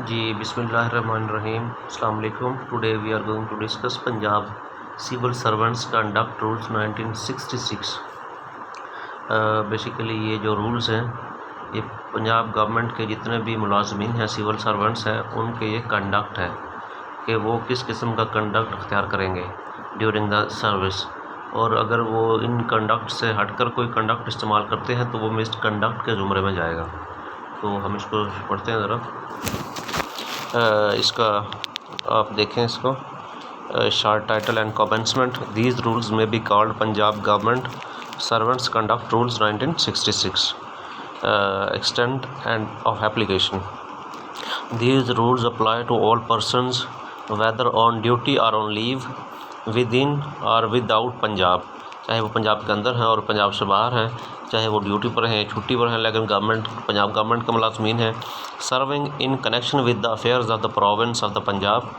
जी बिस्मिल्लाहिर्रहमानिर्रहीम अस्सलाम वालेकुम। Today we are going to discuss Punjab civil servants conduct rules 1966। Basically ये जो रूल्स हैं ये पंजाब गवर्नमेंट के जितने भी मुलाजमीन हैं, सिविल सर्वेंट्स हैं, उनके ये कंडक्ट है कि वो किस किस्म का कंडक्ट अख्तियार करेंगे ड्यूरिंग द सर्विस। और अगर वो इन कंडक्ट से हटकर कोई कंडक्ट इस्तेमाल करते हैं तो वो मिस कंडक्ट के ज़ुमरे में जाएगा। तो हम इसको पढ़ते हैं ज़रा। इसका आप देखें इसको, short title and commencement. These rules may be called Punjab government servants conduct rules 1966। Extent and of application. These rules apply to all persons whether on duty or on leave within or without Punjab, चाहे वो पंजाब के अंदर हैं और पंजाब से बाहर हैं, चाहे वो ड्यूटी पर हैं, छुट्टी पर हैं, लेकिन पंजाब गवर्नमेंट का मुलाजमीन है। Serving in connection with the affairs of the province of the Punjab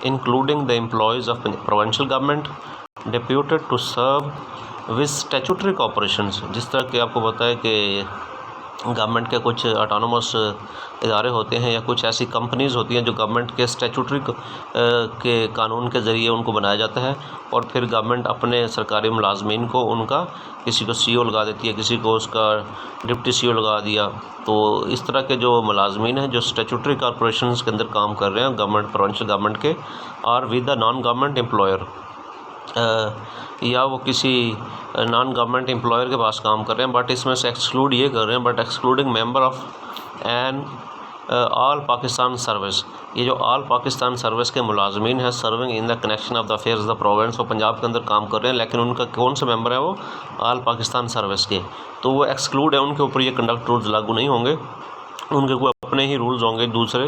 including the employees of provincial government deputed to serve with statutory corporations. जिस तरह कि आपको पता है कि गवर्नमेंट के कुछ ऑटोनोमस इदारे होते हैं या कुछ ऐसी कंपनीज़ होती हैं जो गवर्नमेंट के स्टैट्यूटरी के कानून के ज़रिए उनको बनाया जाता है, और फिर गवर्नमेंट अपने सरकारी मुलाजमीन को उनका किसी को सीईओ लगा देती है, किसी को उसका डिप्टी सीईओ लगा दिया। तो इस तरह के जो मुलाजमीन हैं जो स्टैट्यूटरी कॉर्पोरेशंस के अंदर काम कर रहे हैं गवर्नमेंट प्रोविंशियल गवर्नमेंट के, और with the non government employer, या वो किसी नॉन गवर्नमेंट एम्प्लॉयर के पास काम कर रहे हैं, बट इसमें से एक्सक्लूड ये कर रहे हैं, but excluding member of an all Pakistan service. ये जो ऑल पाकिस्तान सर्विस के मुलाजमीन हैं serving in the connection of the affairs the province, वो पंजाब के अंदर काम कर रहे हैं, लेकिन उनका कौन से मेंबर है वो ऑल पाकिस्तान सर्विस के, तो वो एक्सक्लूड है, उनके ऊपर ये कंडक्ट रूल्स लागू नहीं होंगे। उनके कोई अपने ही रूल्स होंगे दूसरे,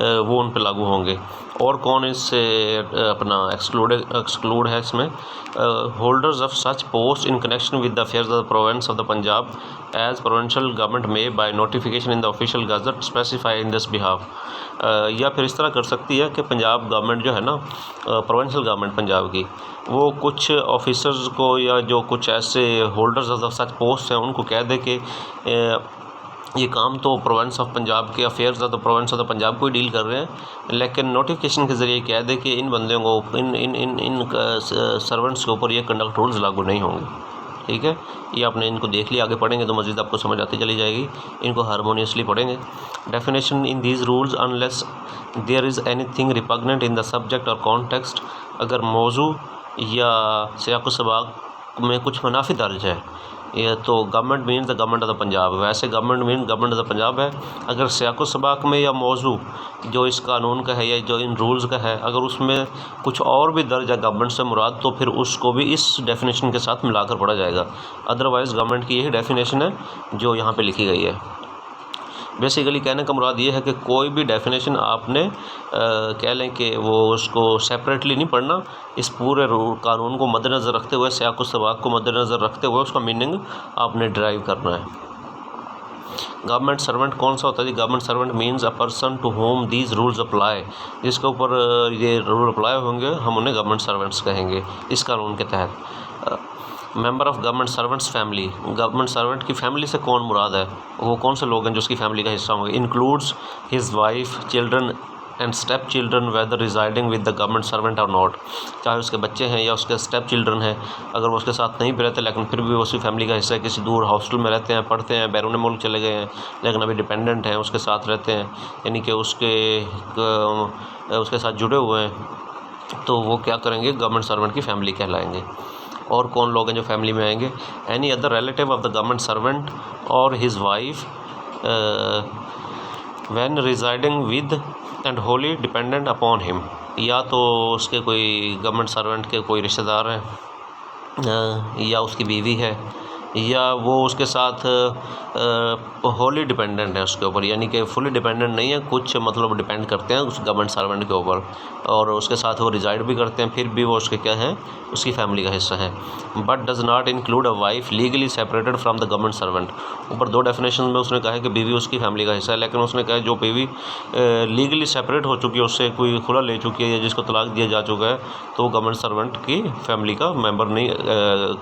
वो उन पर लागू होंगे। और कौन इससे अपना एक्सक्लूड है इसमें? Holders of such post in connection with the affairs of the province of the Punjab as provincial government may by notification in the official gazette specify in this behalf. या फिर इस तरह कर सकती है कि पंजाब गवर्नमेंट जो है ना, प्रोविंशियल गवर्नमेंट पंजाब की, वो कुछ ऑफिसर्स को या जो कुछ ऐसे होल्डर्स ऑफ सच पोस्ट हैं उनको कह दे कि ये काम तो प्रोविंस ऑफ पंजाब के affairs of the province of the Punjab को ही डील कर रहे हैं, लेकिन नोटिफिकेशन के ज़रिए कह दे कि इन बंदों को इन सर्वेंट्स के ऊपर ये कंडक्ट रूल्स लागू नहीं होंगे। ठीक है, ये आपने इनको देख लिया, आगे पढ़ेंगे तो मज़ीद आपको समझ आती चली जाएगी। इनको हारमोनियसली पढ़ेंगे। Definition in these rules unless there is anything repugnant in the subject और कॉन्टेक्स्ट। अगर मौजू या सियाक़ सबाक़ में कुछ मुनाफी दर्ज है, ये तो government means the government of the Punjab, वैसे government mean government of the Punjab है। अगर सियाक़ सबाक़ में या मौजू जो इस कानून का है या जो इन रूल्स का है, अगर उसमें कुछ और भी दर्ज है गवर्नमेंट से मुराद, तो फिर उसको भी इस डेफिनेशन के साथ मिलाकर पढ़ा जाएगा। अदरवाइज़ गवर्नमेंट की यही डेफिनेशन है जो यहाँ पे लिखी गई है। बेसिकली कहने का मुराद ये है कि कोई भी डेफिनेशन आपने कह लें कि वो उसको सेपरेटली नहीं पढ़ना, इस पूरे कानून को मद्देनज़र रखते हुए, सियाक़ सबाक़ को मद्देनज़र रखते हुए उसका मीनिंग आपने ड्राइव करना है। गवर्नमेंट सर्वेंट कौन सा होता है जी? Government servant means a person to whom these rules apply. जिसके ऊपर ये रूल अप्लाई होंगे हम उन्हें गवर्नमेंट सर्वेंट्स कहेंगे इस कानून के तहत। Member of government servants family, government servant की फैमिली से कौन मुराद है, वो कौन से लोग हैं जो उसकी फैमिली का हिस्सा होंगे? Includes his wife, children and step children whether residing with the government servant और नॉट। चाहे उसके बच्चे हैं या उसके स्टेप चिल्ड्रन हैं, अगर वो उसके साथ नहीं भी रहते लेकिन फिर भी वो उसकी फैमिली का हिस्सा है, किसी दूर हॉस्टल में रहते हैं, पढ़ते हैं, बैरून मुल्क चले गए हैं लेकिन अभी डिपेंडेंट हैं, उसके साथ रहते हैं, यानी कि उसके साथ जुड़े हुए हैं, तो वो क्या करेंगे? गवर्नमेंट सर्वेंट की फैमिली कहलाएंगे। और कौन लोग हैं जो फैमिली में आएंगे? Any other relative of the government servant or his wife when residing with and wholly dependent upon him. या तो उसके कोई गवर्नमेंट सर्वेंट के कोई रिश्तेदार हैं या उसकी बीवी है, या वो उसके साथ होली डिपेंडेंट है उसके ऊपर, यानी कि फुली डिपेंडेंट नहीं है, कुछ मतलब डिपेंड करते हैं उस गवर्नमेंट सर्वेंट के ऊपर, और उसके साथ वो रिजाइड भी करते हैं, फिर भी वो उसके क्या हैं? उसकी फैमिली का हिस्सा है। But does not include a wife legally separated from the government servant. ऊपर दो डेफिनेशन में उसने कहा है कि बीवी उसकी फैमिली का हिस्सा है, लेकिन उसने कहा है जो बीवी लीगली सेपरेट हो चुकी है, उससे कोई खुला ले चुकी है या जिसको तलाक दिया जा चुका है, तो वो गवर्नमेंट सर्वेंट की फैमिली का मेंबर नहीं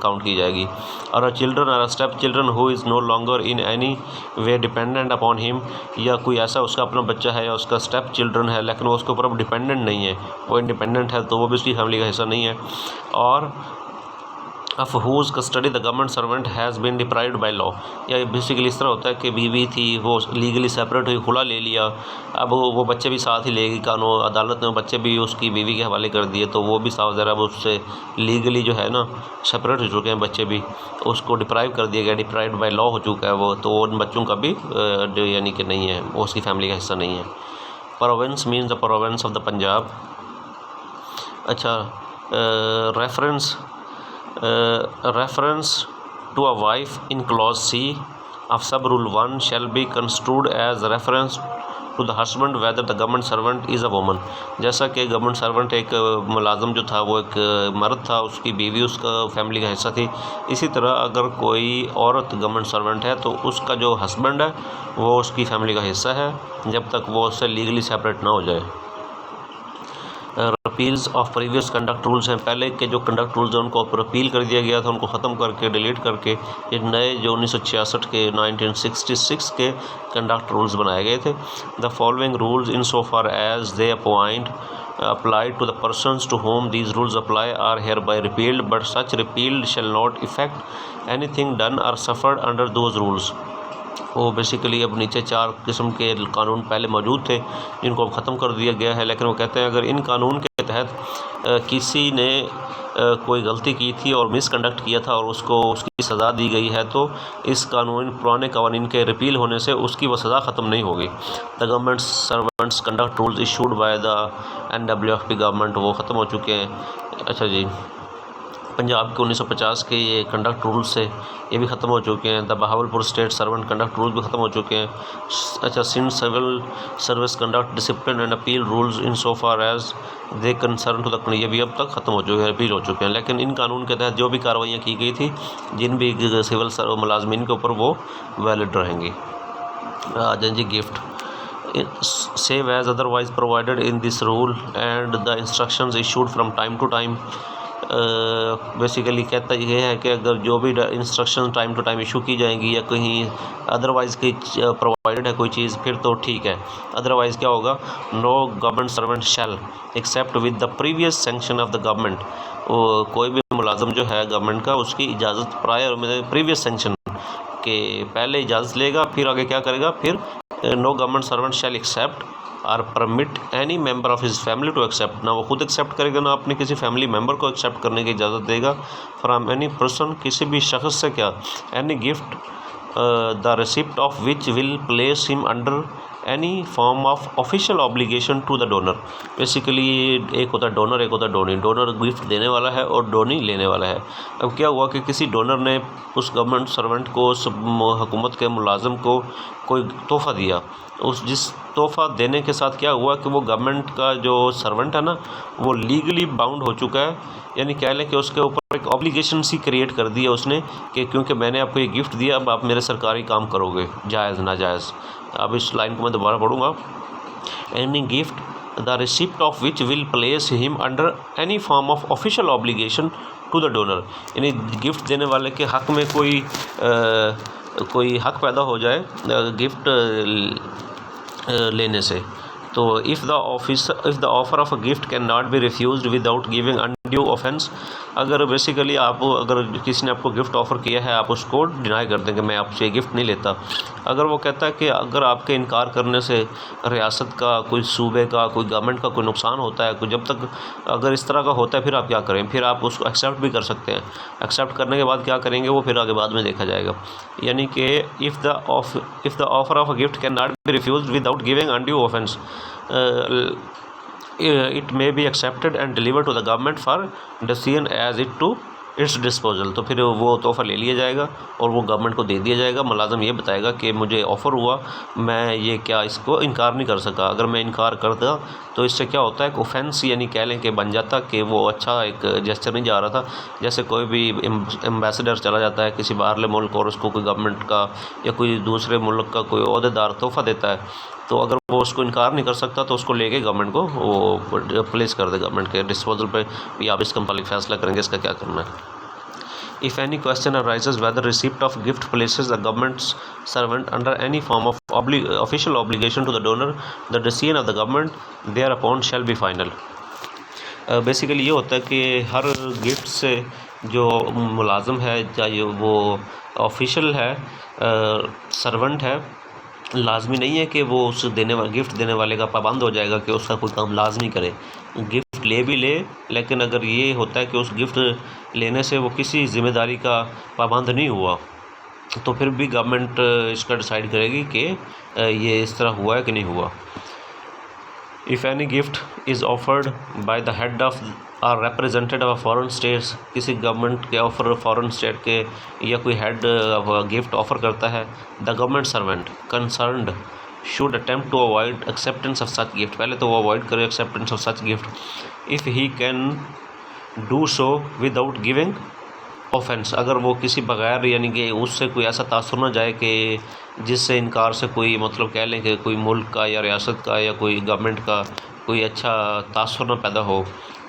काउंट की जाएगी। और चिल्ड्रन चिल्ड्रन और step children who is no longer in any way dependent upon him, या कोई ऐसा उसका अपना बच्चा है या उसका स्टेप चिल्ड्रन है लेकिन वो उसके ऊपर अब डिपेंडेंट नहीं है, वो इंडिपेंडेंट है तो वो भी उसकी फैमिली का हिस्सा नहीं है। और of whose custody the government servant has been deprived by law, या बेसिकली इस तरह होता है कि बीवी थी वो लीगली सेपरेट हुई, खुला ले लिया, अब वो बच्चे भी साथ ही लेगी, कानून अदालत ने बच्चे भी उसकी बीवी के हवाले कर दिए तो वो भी साफ ज़रा अब उससे लीगली जो है ना सेपरेट हो चुके हैं बच्चे भी, उसको डिप्राइव कर दिया गया, डिप्राइव्ड बाय लॉ हो चुका है वो, तो उन बच्चों का भी यानी कि नहीं है, वो उसकी फैमिली का हिस्सा नहीं है। Province means the province of the Punjab. अच्छा, reference to a wife in clause C of sub rule 1 shall be construed as reference to the husband whether the government servant is a woman। जैसा कि government servant एक मुलाजम जो था वो एक मर्द था, उसकी बीवी उसका फैमिली का हिस्सा थी, इसी तरह अगर कोई औरत गवर्नमेंट सर्वेंट है तो उसका जो हस्बैंड है वो उसकी फैमिली का हिस्सा है जब तक वो उससे लीगली सेपरेट ना हो जाए। रिपील्स ऑफ प्रीवियस कंडक्ट रूल्स हैं, पहले के जो कंडक्ट रूल्स हैं उनको रिपील कर दिया गया था, उनको ख़त्म करके डिलीट करके ये नए जो 1966 के 1966 के कंडक्ट रूल्स बनाए गए थे। The following rules in so far as they applied to the persons to whom these rules apply are hereby repealed, but such repeal shall not affect anything done or suffered under those rules। वो basically अब नीचे 4 किस्म के कानून पहले मौजूद थे जिनको अब ख़त्म कर दिया गया है, लेकिन वो कहते हैं अगर इन कानून के तहत किसी ने कोई गलती की थी और मिसकंडक्ट किया था और उसको उसकी सज़ा दी गई है तो इस कानून पुराने कानून के रिपील होने से उसकी वह सज़ा ख़त्म नहीं होगी। The government servants conduct rules issued by the NWFP government वो ख़त्म हो चुके हैं। अच्छा जी, पंजाब के 1950 के ये कंडक्ट रूल्स से ये भी ख़त्म हो चुके हैं। The Bahawalpur state servant conduct rules भी ख़त्म हो चुके हैं। अच्छा, Sindh civil service conduct discipline and appeal rules in so far as they concern to the, ये भी अब तक ख़त्म हो चुके हैं, अपील हो चुके हैं, लेकिन इन कानून के तहत जो भी कार्रवाइयाँ की गई थी जिन भी सिविल मुलाजमीन के ऊपर वो वैलिड रहेंगी। आ जाए जी gift, save as otherwise provided in this rule and the instructions issued from time to time। Basically कहता ये है कि अगर जो भी instruction time to time issue की जाएंगी या कहीं अदरवाइज़ की प्रोवाइडेड है कोई चीज़ फिर तो ठीक है, अदरवाइज़ क्या होगा, no government servant shall accept with the previous sanction of the government. कोई भी मुलाजम जो है गवर्नमेंट का उसकी इजाज़त प्रायर में प्रीवियस सेंक्शन के पहले इजाज़त लेगा, फिर आगे क्या करेगा, फिर no government servant shall accept or permit any member of his family to accept, ना वो खुद एक्सेप्ट करेगा ना अपने किसी फैमिली मेंबर को एक्सेप्ट करने की इजाज़त देगा। फ्राम एनी पर्सन, किसी भी शख्स से क्या, any gift the receipt of which will place him under any form of official obligation to the donor. Basically एक होता है डोनर, एक होता है डोनी। डोनर गिफ्ट देने वाला है और डोनी लेने वाला है। अब क्या हुआ कि किसी डोनर ने उस गवर्नमेंट सर्वेंट को, उस हुकूमत के मुलाजम को कोई तोहफ़ा दिया, उस जिस तोहफ़ा देने के साथ क्या हुआ कि वो गवर्नमेंट का जो सर्वेंट है ना वो लीगली बाउंड हो चुका है, यानी कह लें कि उसके ऊपर एक ऑब्लिगेशन सी क्रिएट कर दी है उसने कि क्योंकि मैंने आपको ये गिफ्ट दिया अब आप मेरे सरकारी काम करोगे, जायज़ नाजायज़। अब इस लाइन को मैं दोबारा पढ़ूँगा, any gift the receipt of which will place him under any form of official obligation to the donor, यानी गिफ्ट देने वाले के हक़ में कोई हक़ पैदा हो जाए गिफ्ट लेने से, तो if the offer of a gift can not B refused without giving undue offence. अगर बेसिकली अगर किसी ने आपको गिफ्ट ऑफ़र किया है आप उसको डिनाई कर दें कि मैं आपसे गिफ्ट नहीं लेता। अगर वो कहता है कि अगर आपके इनकार करने से रियासत का, कोई सूबे का, कोई गवर्नमेंट का कोई नुकसान होता है, कोई जब तक अगर इस तरह का होता है फिर आप क्या करें, फिर आप उसको एक्सेप्ट भी कर सकते हैं। एक्सेप्ट करने के बाद क्या करेंगे वो फिर आगे बाद में देखा जाएगा। यानी कि if the offer of a gift can not B refused without giving undue offence it may be accepted and delivered to the government for decision as it to its disposal। तो फिर वो तोहफ़ा ले लिया जाएगा और वो गवर्नमेंट को दे दिया जाएगा। मुलाजम ये बताएगा कि मुझे ऑफ़र हुआ, मैं ये क्या इसको इनकार नहीं कर सका। अगर मैं इनकार करता तो इससे क्या होता है, एक ऑफेंस यानी कह लें कि बन जाता कि वो अच्छा एक जेस्चर नहीं जा रहा था। जैसे कोई भी एम्बेसडर चला जाता है किसी बाहरले मुल्क और उसको कोई गवर्नमेंट का या कोई दूसरे मुल्क का कोई ओहदेदार तोहफ़ा देता है, तो अगर वो उसको इनकार नहीं कर सकता तो उसको लेके गवर्नमेंट को वो प्लेस कर दे गवर्नमेंट के डिस्पोजल पे, या आप इसका मुतालिक फ़ैसला करेंगे इसका क्या करना है। If any question arises whether receipt of gift places a government servant under any form of official obligation to the donor, the decision of the government thereupon shall be final. Basically ये होता है कि हर gift से जो मुलाजम है, चाहे वो official है, सर्वेंट है, लाजमी नहीं है कि वो उस गिफ्ट देने वाले का पाबंद हो जाएगा कि उसका कोई काम लाजमी करे। गिफ्ट ले भी ले, लेकिन अगर ये होता है कि उस गिफ्ट लेने से वो किसी ज़िम्मेदारी का पाबंद नहीं हुआ, तो फिर भी गवर्नमेंट इसका डिसाइड करेगी कि ये इस तरह हुआ है कि नहीं हुआ। If any gift is offered by the head of or representative of foreign states, किसी गवर्नमेंट के ऑफर फॉरेन स्टेट के या कोई हेड गिफ्ट ऑफ़र करता है, the government servant concerned should attempt to avoid acceptance of such gift, पहले तो वो अवॉइड करे acceptance of such gift if he can do so without giving offence, अगर वो किसी बगैर यानी कि उससे कोई ऐसा तासुर ना जाए कि जिससे इनकार से कोई मतलब कह लें कि कोई मुल्क का या रियासत का या कोई गवर्नमेंट का कोई अच्छा तासुर ना पैदा हो,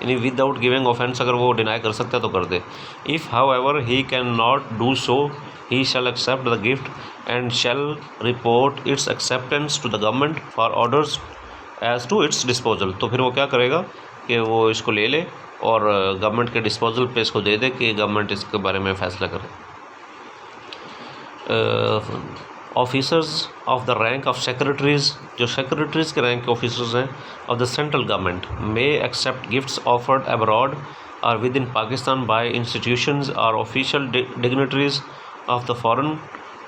यानी विदाउट गिविंग ऑफेंस अगर वो डिनाई कर सकता है तो कर दे। If however he cannot do so he shall accept the gift and shall report its acceptance to the government for orders as to its disposal, तो फिर वो क्या करेगा कि वो इसको ले ले और गवर्नमेंट के डिस्पोजल पे इसको दे दे कि गवर्नमेंट इसके बारे में फ़ैसला करे। Officers of the rank of secretaries, जो सेक्रेटरीज़ के रैंक के ऑफिसर्स हैं of the central government may accept gifts offered abroad or within Pakistan by institutions or official dignitaries of the foreign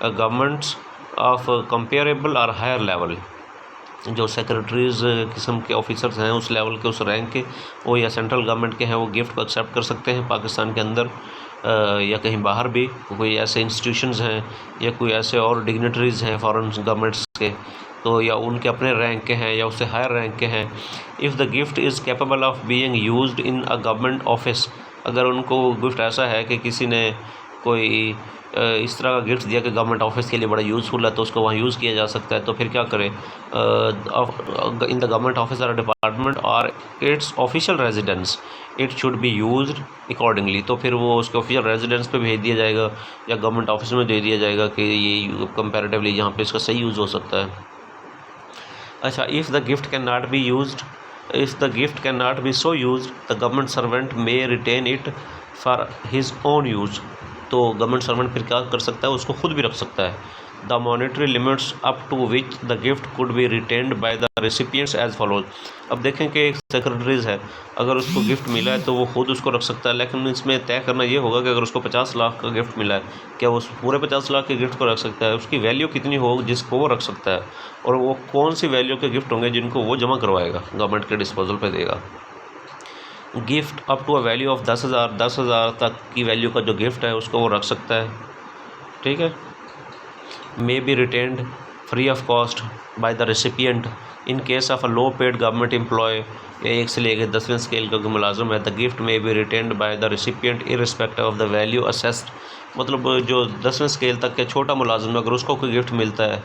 governments of comparable or higher level. जो secretaries किस्म के officers हैं उस level के, उस rank के, वो या सेंट्रल गवर्नमेंट के हैं, वो गिफ्ट को एक्सेप्ट कर सकते हैं पाकिस्तान के अंदर या कहीं बाहर भी। कोई ऐसे इंस्टीट्यूशंस हैं या कोई ऐसे और डिग्निटरीज़ हैं फॉरेन गवर्नमेंट्स के, तो या उनके अपने रैंक के हैं या उससे हायर रैंक के हैं। If the gift is capable of being used in a government office, अगर उनको गिफ्ट ऐसा है कि किसी ने कोई इस तरह का गिफ्ट दिया कि गवर्नमेंट ऑफिस के लिए बड़ा यूज़फुल है, तो उसको वहाँ यूज़ किया जा सकता है, तो फिर क्या करें, इन द गवर्नमेंट ऑफिस और डिपार्टमेंट और it's official residence it should be used accordingly, तो फिर वो उसके ऑफिशियल रेजिडेंस पे भेज दिया जाएगा या गवर्नमेंट ऑफिस में दे दिया जाएगा कि ये कंपैरेटिवली यहाँ पे इसका सही यूज़ हो सकता है। अच्छा, if the gift can not be used, if the gift can not be so used the government servant may retain it for his own use, तो गवर्नमेंट सर्वेंट फिर क्या कर सकता है, उसको खुद भी रख सकता है। The monetary limits up to which the gift could be retained by the recipients as follows. अब देखें कि एक सेक्रेटरीज़ है, अगर उसको गिफ्ट मिला है तो वो खुद उसको रख सकता है, लेकिन इसमें तय करना ये होगा कि अगर उसको 50 लाख का गिफ्ट मिला है, क्या वो पूरे 50 लाख के गिफ्ट को रख सकता है, उसकी वैल्यू कितनी होगी जिसको वो रख सकता है, और वो कौन सी वैल्यू के गिफ्ट होंगे जिनको वो जमा करवाएगा, गवर्नमेंट के डिस्पोजल पे देगा। Gift up to a value of 10,000 तक की वैल्यू का जो गिफ्ट है उसको वो रख सकता है, ठीक है। May be retained free of cost by the recipient in case of a low paid government employee, या 1 से लेकर 10वें स्केल का मुलाजम है, the gift may be retained by the recipient irrespective of the value assessed, मतलब जो 10वें स्केल तक के छोटा मुलाजम है अगर उसको कोई गिफ्ट मिलता है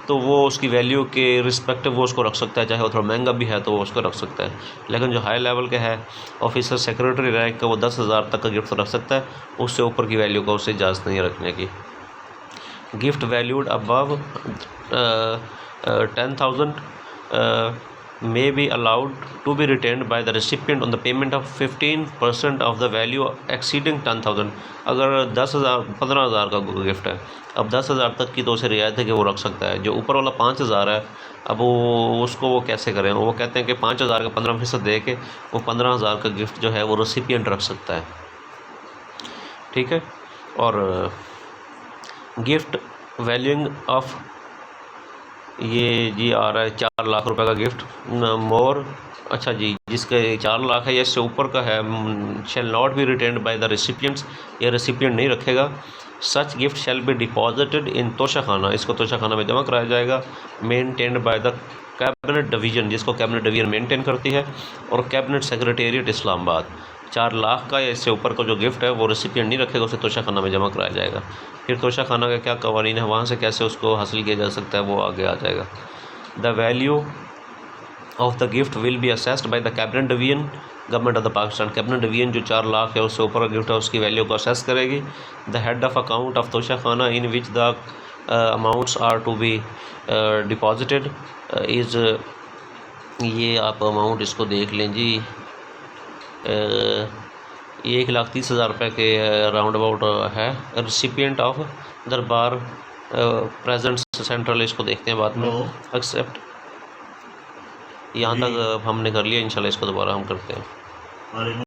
तो वो उसकी वैल्यू के रिस्पेक्टिव वो उसको रख सकता है, चाहे वो थोड़ा महंगा भी है तो वो उसको रख सकता है। लेकिन जो हाई लेवल के है ऑफिसर सेक्रेटरी रैंक का, वो 10,000 तक का गिफ्ट रख सकता है, उससे ऊपर की वैल्यू का उससे इजाज़त नहीं रखने की। Gift valued above 10,000 may be allowed to be retained by the recipient on the payment of 15% of the value exceeding 10,000। अगर 15,000 का गिफ्ट है, अब 10,000 तक की तो उसे रियायत है कि वो रख सकता है। जो ऊपर वाला 5,000 है, अब वो उसको वो कैसे करें, वो कहते हैं कि 5,000 का 15% दे के वो 15,000 का गिफ्ट जो है वो रेसिपिएंट रख सकता है, ठीक है। और गिफ्ट वैल्यूइंग ऑफ ये जी आ रहा है 4 लाख रुपए का गिफ्ट मोर, अच्छा जी, जिसका 4 लाख है या इससे ऊपर का है, shall not be retained by the recipients, या रेसिपिएंट नहीं रखेगा। Such gift shall be deposited in Toshakhana, इसको तोशाखाना में जमा कराया जाएगा। Maintained by the cabinet division, जिसको कैबिनेट डिवीज़न मेंटेन करती है, और कैबिनेट सेक्रेटेरिएट इस्लामाबाद। 4 लाख का या इससे ऊपर का जो गिफ्ट है वो रेसिपिएंट नहीं रखेगा, उसे तोशाखाना में जमा कराया जाएगा। फिर तोशाखाना का क्या कवानीन है, वहाँ से कैसे उसको हासिल किया जा सकता है, वो आगे आ जाएगा। The value of the gift will be assessed bye the cabinet division government of the Pakistan. Cabinet division जो 4 लाख है उससे ऊपर गिफ्ट है उसकी वैल्यू को असेस करेगी। The head of account of Toshakhana in which the amounts are to be deposited is, ये आप अमाउंट इसको देख लें जी, 1,30,000 रुपये के राउंड अबाउट है। रिसिपिएंट ऑफ दरबार प्रेजेंट सेंट्रल, इसको देखते हैं बाद में। एक्सेप्ट, यहाँ तक हमने कर लिया, इंशाल्लाह इसको दोबारा हम करते हैं।